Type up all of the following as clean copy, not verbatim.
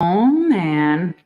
Oh, man.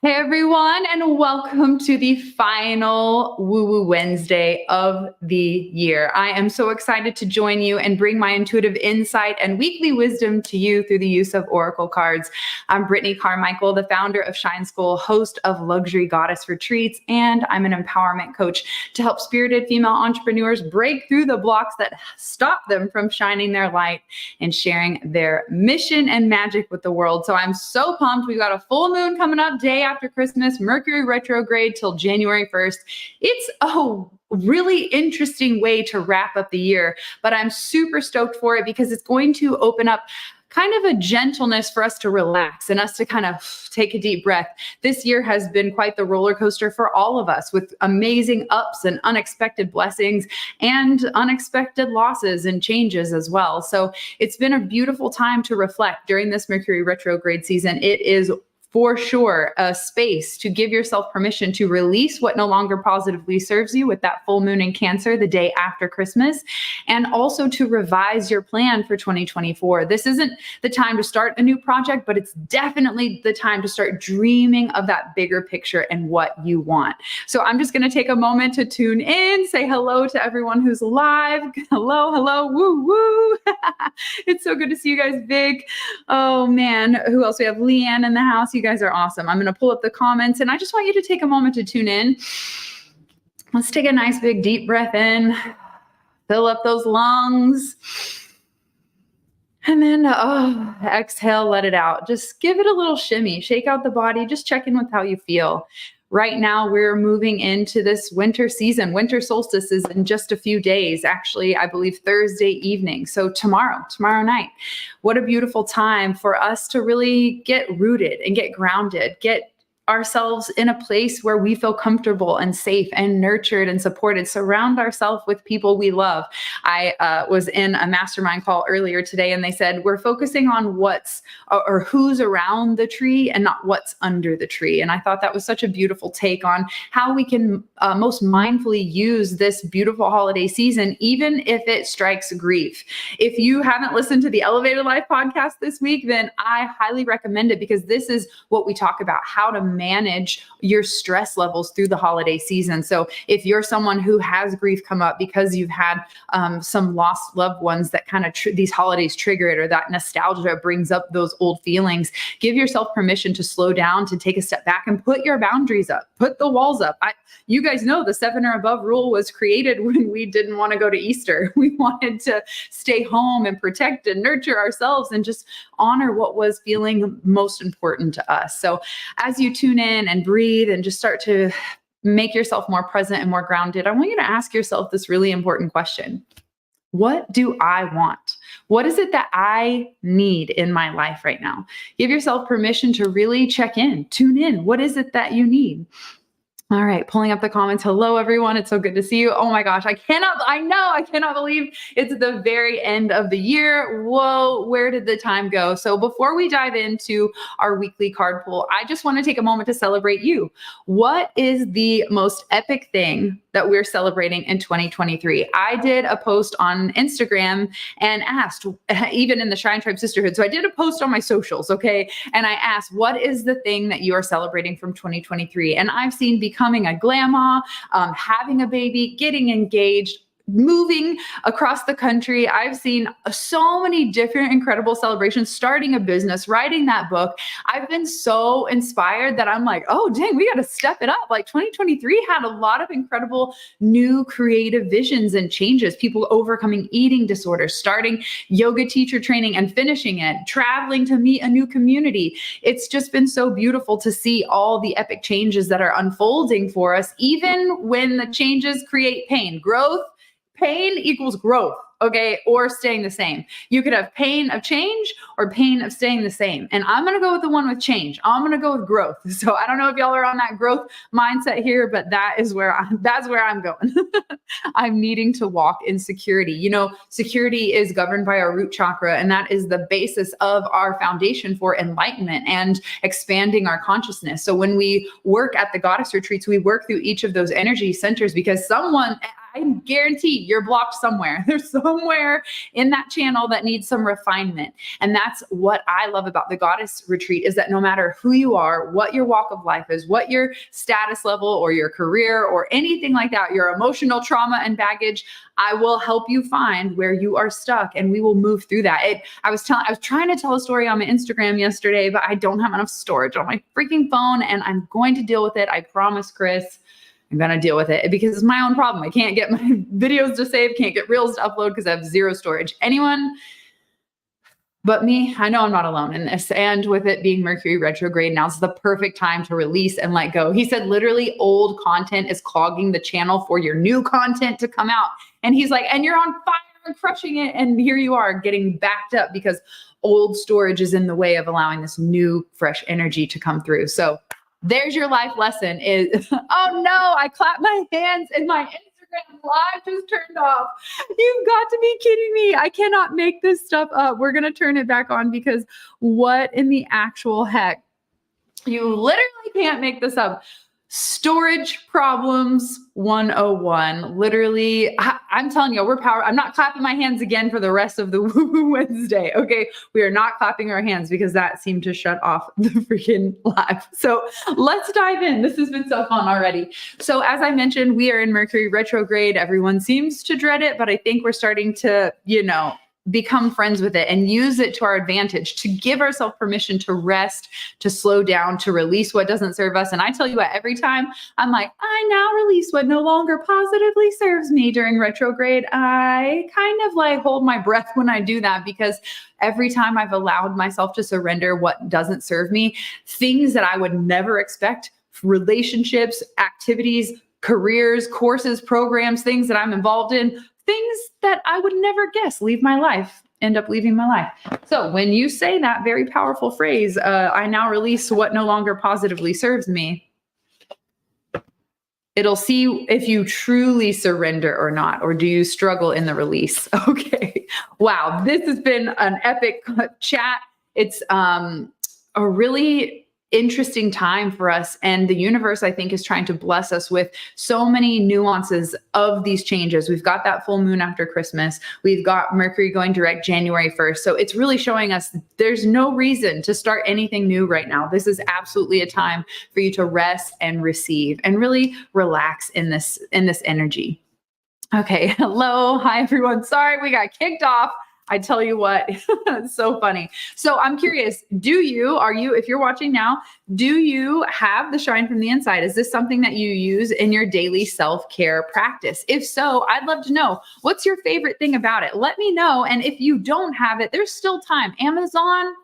Hey, everyone, and welcome to the final Woo Woo Wednesday of the year. I am so excited to join you and bring my intuitive insight and weekly wisdom to you through the use of oracle cards. I'm Brit Carmichael, the founder of Shine School, host of Luxury Goddess Retreats, and I'm an empowerment coach to help spirited female entrepreneurs break through the blocks that stop them from shining their light and sharing their mission and magic with the world. So I'm so pumped. We've got a full moon coming up day after Christmas, Mercury retrograde till January 1st. It's a really interesting way to wrap up the year, but I'm super stoked for it because it's going to open up kind of a gentleness for us to relax and us to kind of take a deep breath. This year has been quite the roller coaster for all of us, with amazing ups and unexpected blessings and unexpected losses and changes as well. So it's been a beautiful time to reflect during this Mercury retrograde season. It is for sure a space to give yourself permission to release what no longer positively serves you with that full moon in Cancer the day after Christmas, and also to revise your plan for 2024. This isn't the time to start a new project, but it's definitely the time to start dreaming of that bigger picture and what you want. So I'm just going to take a moment to tune in, say hello to everyone who's live. Hello, woo woo. It's so good to see you guys, Vic. Oh man, who else? We have Leanne in the house. You guys are awesome. I'm going to pull up the comments and I just want you to take a moment to tune in. Let's take a nice big deep breath in, fill up those lungs, and then exhale, let it out. Just give it a little shimmy, shake out the body, just check in with how you feel. Right now, we're moving into this winter season. Winter solstice is in just a few days. Actually, I believe Thursday evening. So tomorrow night. What a beautiful time for us to really get rooted and get grounded, get ourselves in a place where we feel comfortable and safe and nurtured and supported. Surround ourselves with people we love. I was in a mastermind call earlier today, and they said we're focusing on what's or who's around the tree and not what's under the tree. And I thought that was such a beautiful take on how we can most mindfully use this beautiful holiday season, even if it strikes grief. If you haven't listened to the Elevated Life podcast this week, then I highly recommend it, because this is what we talk about, how to manage your stress levels through the holiday season. So if you're someone who has grief come up because you've had some lost loved ones that kind of these holidays trigger it, or that nostalgia brings up those old feelings, give yourself permission to slow down, to take a step back and put your boundaries up, put the walls up. You guys know the 7 or above rule was created when we didn't want to go to Easter. We wanted to stay home and protect and nurture ourselves and just honor what was feeling most important to us. So as you tune in and breathe and just start to make yourself more present and more grounded, I want you to ask yourself this really important question. What do I want? What is it that I need in my life right now? Give yourself permission to really check in, tune in. What is it that you need? All right, pulling up the comments. Hello, everyone. It's so good to see you. Oh my gosh, I cannot believe it's the very end of the year. Whoa, where did the time go? So before we dive into our weekly card pull, I just want to take a moment to celebrate you. What is the most epic thing that we're celebrating in 2023? I did a post on Instagram and asked, even in the Shine Tribe Sisterhood. So I did a post on my socials, okay? And I asked, what is the thing that you are celebrating from 2023? And I've seen becoming a grandma, having a baby, getting engaged, moving across the country. I've seen so many different incredible celebrations, starting a business, writing that book. I've been so inspired that I'm like, oh, dang, we got to step it up. Like 2023 had a lot of incredible new creative visions and changes, people overcoming eating disorders, starting yoga teacher training and finishing it, traveling to meet a new community. It's just been so beautiful to see all the epic changes that are unfolding for us, even when the changes create pain. Pain equals growth. okay, or staying the same. You could have pain of change or pain of staying the same. And I'm going to go with the one with change. I'm going to go with growth. So I don't know if y'all are on that growth mindset here, but that's where I'm going. I'm needing to walk in security. You know, security is governed by our root chakra, and that is the basis of our foundation for enlightenment and expanding our consciousness. So when we work at the goddess retreats, we work through each of those energy centers because I guarantee you're blocked somewhere. There's somewhere in that channel that needs some refinement. And that's what I love about the Goddess Retreat, is that no matter who you are, what your walk of life is, what your status level or your career or anything like that, your emotional trauma and baggage, I will help you find where you are stuck and we will move through that. I was trying to tell a story on my Instagram yesterday, but I don't have enough storage on my freaking phone, and I'm going to deal with it. I promise, Chris. I'm going to deal with it because it's my own problem. I can't get my videos to save, can't get reels to upload because I have zero storage. Anyone but me, I know I'm not alone in this. And with it being Mercury retrograde, now's the perfect time to release and let go. He said literally old content is clogging the channel for your new content to come out. And he's like, and you're on fire and crushing it. And here you are getting backed up because old storage is in the way of allowing this new fresh energy to come through. So there's your life lesson is, oh no, I clapped my hands and my Instagram live just turned off. You've got to be kidding me. I cannot make this stuff up. We're going to turn it back on because what in the actual heck? You literally can't make this up. Storage problems 101. Literally, I'm telling you, we're power. I'm not clapping my hands again for the rest of the Wednesday. Okay. We are not clapping our hands because that seemed to shut off the freaking live. So let's dive in. This has been so fun already. So as I mentioned, we are in Mercury retrograde. Everyone seems to dread it, but I think we're starting to, become friends with it and use it to our advantage, to give ourselves permission to rest, to slow down, to release what doesn't serve us. And I tell you what, every time I'm like, I now release what no longer positively serves me during retrograde, I kind of like hold my breath when I do that, because every time I've allowed myself to surrender what doesn't serve me, things that I would never expect, relationships, activities, careers, courses, programs, things that I'm involved in, things that I would never guess end up leaving my life. So when you say that very powerful phrase, I now release what no longer positively serves me, it'll see if you truly surrender or not, or do you struggle in the release? Okay. Wow. This has been an epic chat. It's a really interesting time for us. And the universe, I think, is trying to bless us with so many nuances of these changes. We've got that full moon after Christmas. We've got Mercury going direct January 1st. So it's really showing us there's no reason to start anything new right now. This is absolutely a time for you to rest and receive and really relax in this energy. Okay. Hello. Hi, everyone. Sorry, we got kicked off. I tell you what, it's so funny. So I'm curious, if you're watching now, do you have the shine from the inside? Is this something that you use in your daily self-care practice? If so, I'd love to know, what's your favorite thing about it? Let me know. And if you don't have it, there's still time. Amazon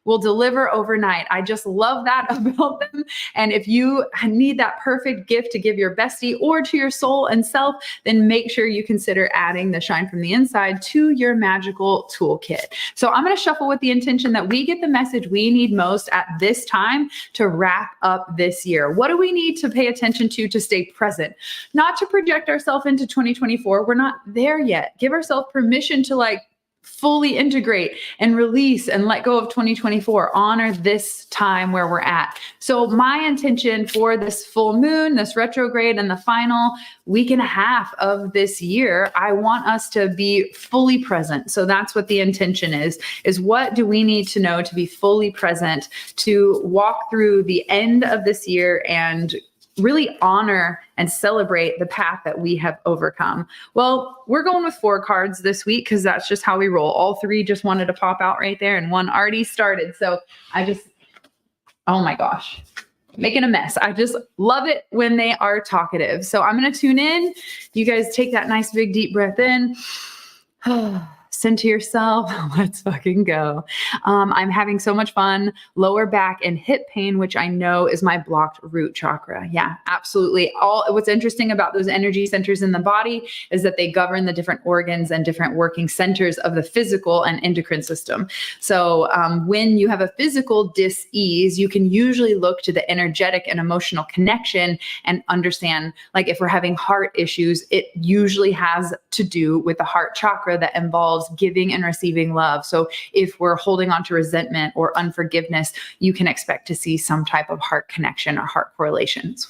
will deliver overnight. I just love that about them. And if you need that perfect gift to give your bestie or to your soul and self, then make sure you consider adding the shine from the inside to your magical toolkit. So I'm going to shuffle with the intention that we get the message we need most at this time to wrap up this year. What do we need to pay attention to stay present? Not to project ourselves into 2024. We're not there yet. Give ourselves permission to fully integrate and release and let go of 2024. Honor this time where we're at. So my intention for this full moon, this retrograde, and the final week and a half of this year, I want us to be fully present. So that's what the intention is what do we need to know to be fully present, to walk through the end of this year and really honor and celebrate the path that we have overcome. Well, we're going with 4 cards this week because that's just how we roll. All 3 just wanted to pop out right there and 1 already started. So oh my gosh, making a mess. I just love it when they are talkative. So I'm going to tune in. You guys take that nice big deep breath in. Center yourself. Let's fucking go. I'm having so much fun. Lower back and hip pain, which I know is my blocked root chakra. Yeah, absolutely. What's interesting about those energy centers in the body is that they govern the different organs and different working centers of the physical and endocrine system. So when you have a physical dis-ease, you can usually look to the energetic and emotional connection and understand, if we're having heart issues, it usually has to do with the heart chakra that involves involves giving and receiving love. So if we're holding on to resentment or unforgiveness, you can expect to see some type of heart connection or heart correlations.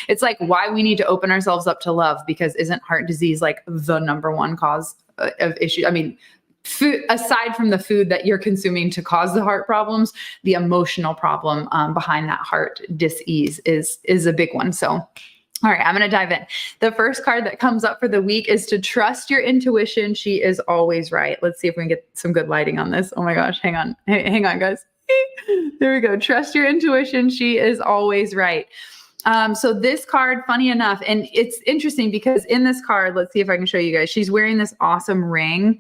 It's like why we need to open ourselves up to love, because isn't heart disease like the number one cause of issue? I mean, food, aside from the food that you're consuming to cause the heart problems, the emotional problem behind that heart dis-ease is a big one. So, all right, I'm going to dive in. The first card that comes up for the week is to trust your intuition. She is always right. Let's see if we can get some good lighting on this. Oh my gosh, hang on. Hang on, guys. There we go. Trust your intuition. She is always right. So this card, funny enough, and it's interesting because in this card, let's see if I can show you guys, she's wearing this awesome ring.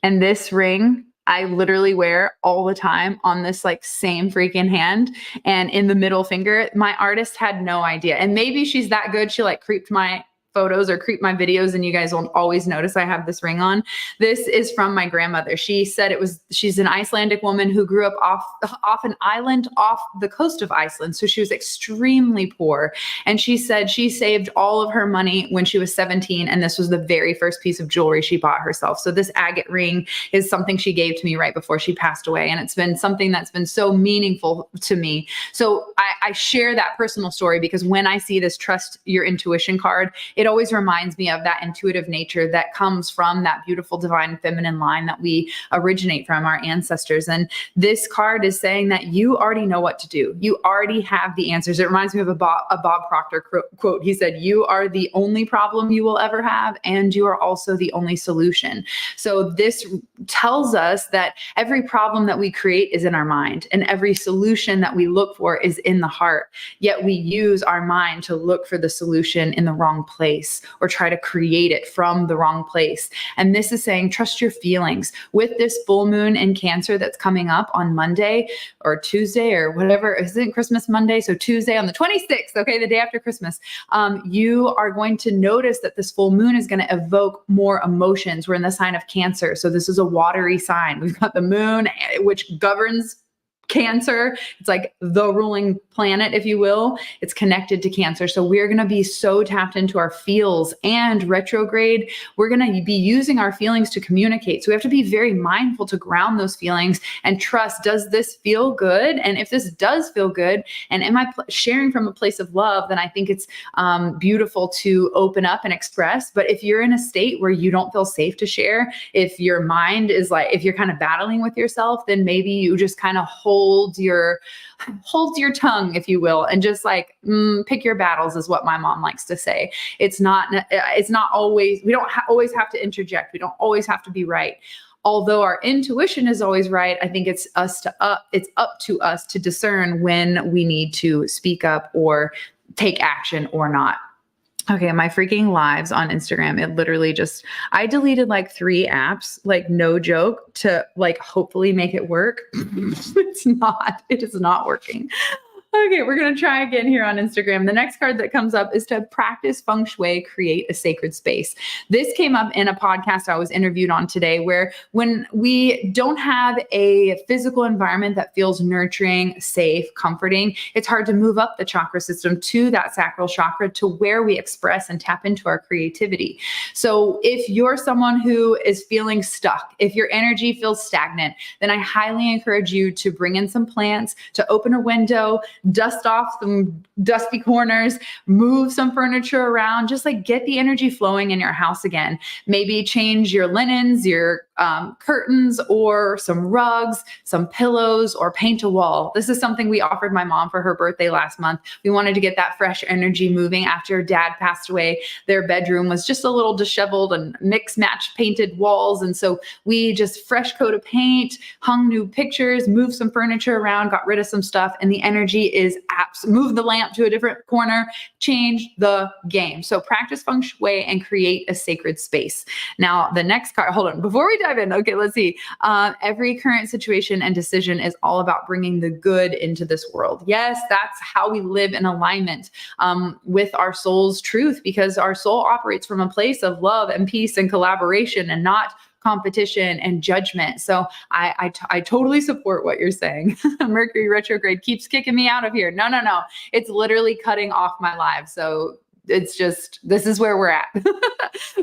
And this ring, I literally wear all the time on this like same freaking hand and in the middle finger. My artist had no idea. And maybe she's that good. She like creeped my photos or creep my videos, and you guys will always notice I have this ring on. This is from my grandmother. She said she's an Icelandic woman who grew up off an island off the coast of Iceland. So she was extremely poor. And she said she saved all of her money when she was 17. And this was the very first piece of jewelry she bought herself. So this agate ring is something she gave to me right before she passed away. And it's been something that's been so meaningful to me. So I share that personal story because when I see this trust your intuition card, it always reminds me of that intuitive nature that comes from that beautiful divine feminine line that we originate from, our ancestors. And this card is saying that you already know what to do. You already have the answers. It reminds me of a Bob Proctor quote. He said, "You are the only problem you will ever have, and you are also the only solution." So this tells us that every problem that we create is in our mind, and every solution that we look for is in the heart. Yet we use our mind to look for the solution in the wrong place, or try to create it from the wrong place. And this is saying, trust your feelings. With this full moon in Cancer that's coming up on Monday or Tuesday or whatever, isn't Christmas Monday? So Tuesday on the 26th, okay, the day after Christmas, you are going to notice that this full moon is going to evoke more emotions. We're in the sign of Cancer. So this is a watery sign. We've got the moon, which governs Cancer. It's like the ruling planet, if you will. It's connected to Cancer. So we're going to be so tapped into our feels, and retrograde, we're going to be using our feelings to communicate. So we have to be very mindful to ground those feelings and trust, does this feel good? And if this does feel good, and am I sharing from a place of love, then I think it's beautiful to open up and express. But if you're in a state where you don't feel safe to share, if your mind is like, if you're kind of battling with yourself, then maybe you just kind of hold your tongue, if you will, and just like pick your battles, is what my mom likes to say. It's not always, we don't always have to interject. We don't always have to be right. Although our intuition is always right, I think it's up to us to discern when we need to speak up or take action or not. Okay, my freaking lives on Instagram, it literally just, I deleted like 3 apps, like no joke, to like hopefully make it work. It is not working. Okay, we're going to try again here on Instagram. The next card that comes up is to practice feng shui, create a sacred space. This came up in a podcast I was interviewed on today, where when we don't have a physical environment that feels nurturing, safe, comforting, it's hard to move up the chakra system to that sacral chakra, to where we express and tap into our creativity. So if you're someone who is feeling stuck, if your energy feels stagnant, then I highly encourage you to bring in some plants, to open a window, dust off some dusty corners, move some furniture around, just like get the energy flowing in your house again. Maybe change your linens, your curtains, or some rugs, some pillows, or paint a wall. This is something we offered my mom for her birthday last month. We wanted to get that fresh energy moving after Dad passed away. Their bedroom was just a little disheveled and mix match painted walls. And so we just fresh coat of paint, hung new pictures, moved some furniture around, got rid of some stuff, and the energy is move the lamp to a different corner, change the game. So practice feng shui and create a sacred space. Now, the next card, hold on, before we dive in, okay, let's see. Every current situation and decision is all about bringing the good into this world. Yes, that's how we live in alignment with our soul's truth, because our soul operates from a place of love and peace and collaboration, and not competition and judgment. So I totally support what you're saying. Mercury retrograde keeps kicking me out of here. No. It's literally cutting off my live. So it's just, this is where we're at.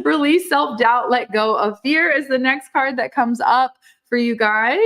Release self-doubt, let go of fear is the next card that comes up for you guys.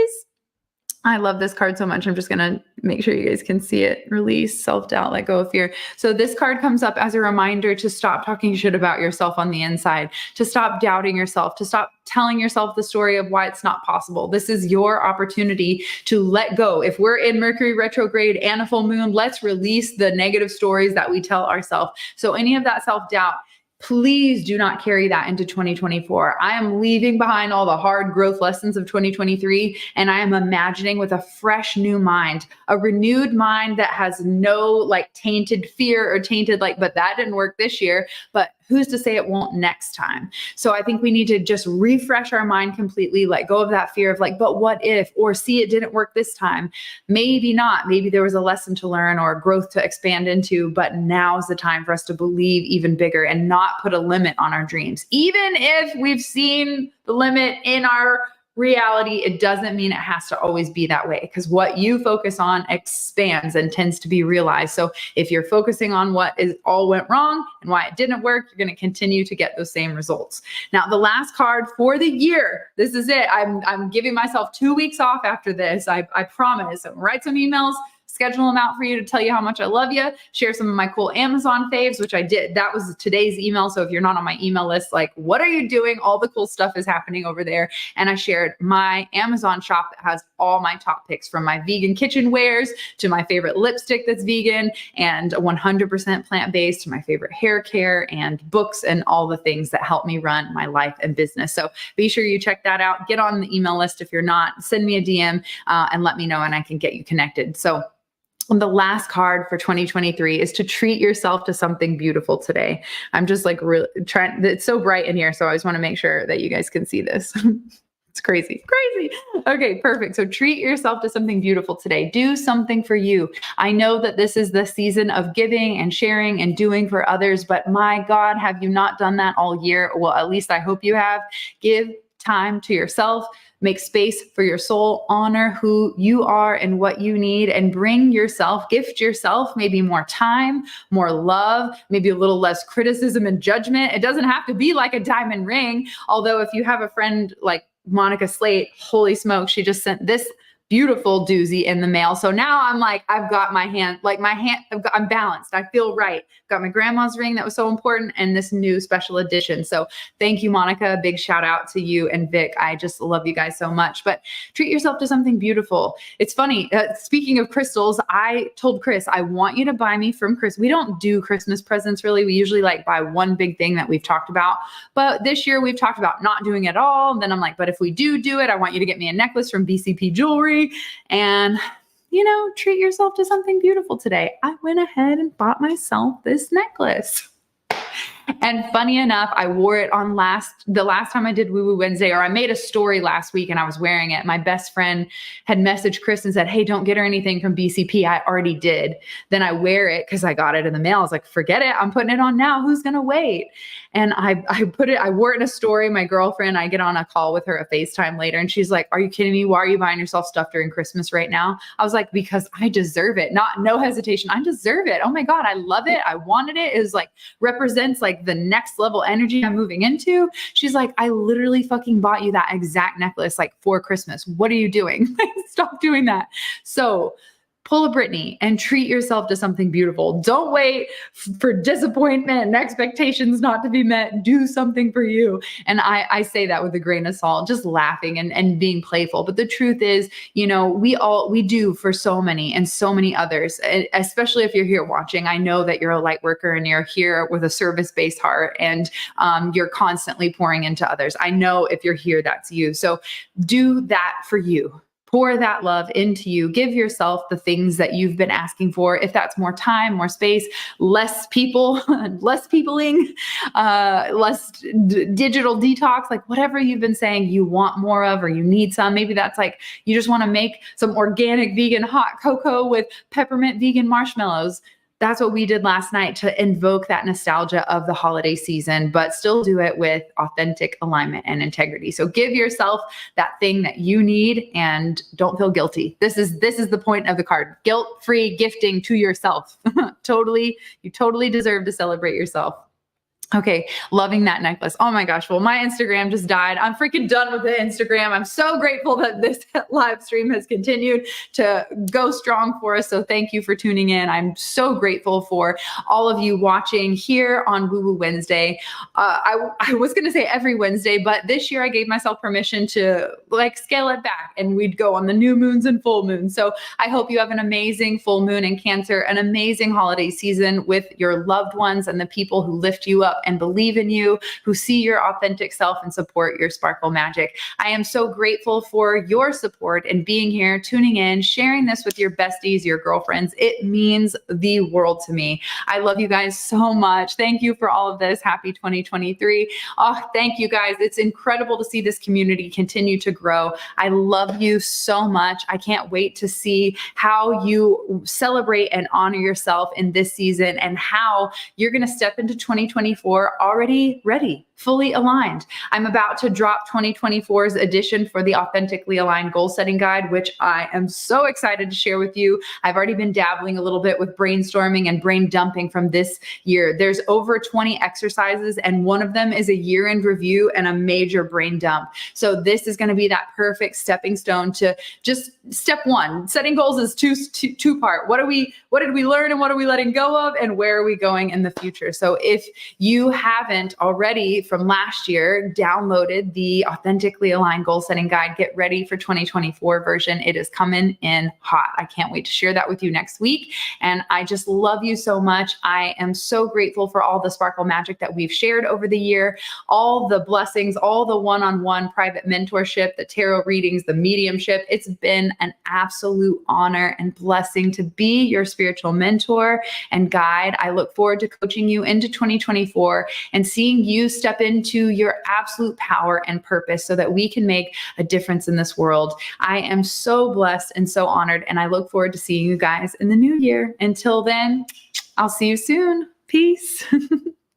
I love this card so much. I'm just going to make sure you guys can see it. Release self-doubt, let go of fear. So this card comes up as a reminder to stop talking shit about yourself on the inside, to stop doubting yourself, to stop telling yourself the story of why it's not possible. This is your opportunity to let go. If we're in Mercury retrograde and a full moon, let's release the negative stories that we tell ourselves. So any of that self-doubt, please do not carry that into 2024. I am leaving behind all the hard growth lessons of 2023, and I am imagining with a fresh new mind, a renewed mind that has no like tainted fear or tainted like, but that didn't work this year, but who's to say it won't next time? So I think we need to just refresh our mind completely, let go of that fear of like, but what if, or see, it didn't work this time. Maybe not. Maybe there was a lesson to learn or growth to expand into, but now's the time for us to believe even bigger and not put a limit on our dreams. Even if we've seen the limit in our reality, it doesn't mean it has to always be that way, because what you focus on expands and tends to be realized. So if you're focusing on what is all went wrong and why it didn't work, you're going to continue to get those same results. Now, the last card for the year, this is it. I'm giving myself 2 weeks off after this. I promise. So write some emails, schedule them out for you to tell you how much I love you, share some of my cool Amazon faves, which I did. That was today's email. So if you're not on my email list, like, what are you doing? All the cool stuff is happening over there. And I shared my Amazon shop that has all my top picks, from my vegan kitchenwares to my favorite lipstick that's vegan and 100% plant-based, to my favorite hair care and books and all the things that help me run my life and business. So be sure you check that out. Get on the email list if you're not. Send me a DM and let me know, and I can get you connected. So the last card for 2023 is to treat yourself to something beautiful today. I'm just like really trying, it's so bright in here, so I just want to make sure that you guys can see this. It's crazy. Okay, perfect. So treat yourself to something beautiful today. Do something for you. I know that this is the season of giving and sharing and doing for others, but my God, have you not done that all year? Well, at least I hope you have. Give time to yourself. Make space for your soul, honor who you are and what you need, and bring yourself, gift yourself maybe more time, more love, maybe a little less criticism and judgment. It doesn't have to be like a diamond ring. Although if you have a friend like Monica Slate, holy smokes, she just sent this beautiful doozy in the mail. So now I'm like, I've got my hand, I'm balanced. I feel right. Got my grandma's ring that was so important, and this new special edition. So thank you, Monica. Big shout out to you and Vic. I just love you guys so much. But treat yourself to something beautiful. It's funny. Speaking of crystals, I told Chris, I want you to buy me from Chris. We don't do Christmas presents really. We usually like buy one big thing that we've talked about. But this year we've talked about not doing it all. And then I'm like, but if we do it, I want you to get me a necklace from BCP Jewelry. And treat yourself to something beautiful today. I went ahead and bought myself this necklace. And funny enough, I wore it on the last time I did Woo Woo Wednesday, or I made a story last week and I was wearing it. My best friend had messaged Chris and said, hey, don't get her anything from BCP. I already did. Then I wear it because I got it in the mail. I was like, forget it. I'm putting it on now. Who's going to wait? And I wore it in a story. My girlfriend, I get on a call with her, a FaceTime later, and she's like, are you kidding me? Why are you buying yourself stuff during Christmas right now? I was like, because I deserve it. No hesitation. I deserve it. Oh my God, I love it. I wanted it. It was like, represents like the next level energy I'm moving into. She's like, I literally fucking bought you that exact necklace like for Christmas. What are you doing? Stop doing that. So pull a Brittany and treat yourself to something beautiful. Don't wait for disappointment and expectations not to be met. Do something for you. And I say that with a grain of salt, just laughing and being playful. But the truth is, we do for so many and so many others, especially if you're here watching. I know that you're a light worker and you're here with a service-based heart, and you're constantly pouring into others. I know if you're here, that's you. So do that for you. Pour that love into you. Give yourself the things that you've been asking for. If that's more time, more space, less people, less peopling, less digital detox, like whatever you've been saying you want more of, or you need some. Maybe that's like you just want to make some organic vegan hot cocoa with peppermint vegan marshmallows. that's what we did last night to invoke that nostalgia of the holiday season, but still do it with authentic alignment and integrity. So give yourself that thing that you need and don't feel guilty. This is the point of the card. Guilt-free gifting to yourself. You totally deserve to celebrate yourself. Okay, loving that necklace. Oh my gosh. Well, my Instagram just died. I'm freaking done with the Instagram. I'm so grateful that this live stream has continued to go strong for us. So thank you for tuning in. I'm so grateful for all of you watching here on Woo Woo Wednesday. I was going to say every Wednesday, but this year I gave myself permission to like scale it back, and we'd go on the new moons and full moons. So I hope you have an amazing full moon in Cancer, an amazing holiday season with your loved ones and the people who lift you up and believe in you, who see your authentic self and support your sparkle magic. I am so grateful for your support and being here, tuning in, sharing this with your besties, your girlfriends. It means the world to me. I love you guys so much. Thank you for all of this. Happy 2023. Oh, thank you guys. It's incredible to see this community continue to grow. I love you so much. I can't wait to see how you celebrate and honor yourself in this season and how you're going to step into 2024 already ready, fully aligned. I'm about to drop 2024's edition for the Authentically Aligned Goal Setting Guide, which I am so excited to share with you. I've already been dabbling a little bit with brainstorming and brain dumping from this year. There's over 20 exercises, and one of them is a year-end review and a major brain dump. So this is going to be that perfect stepping stone to just step one. Setting goals is two part. What did we learn and what are we letting go of, and where are we going in the future? So if you haven't already from last year downloaded the Authentically Aligned Goal Setting Guide, get ready for 2024 version. It is coming in hot. I can't wait to share that with you next week. And I just love you so much. I am so grateful for all the sparkle magic that we've shared over the year, all the blessings, all the one-on-one private mentorship, the tarot readings, the mediumship. It's been an absolute honor and blessing to be your spiritual mentor and guide. I look forward to coaching you into 2024 and seeing you step into your absolute power and purpose so that we can make a difference in this world. I am so blessed and so honored, and I look forward to seeing you guys in the new year. Until then, I'll see you soon. Peace.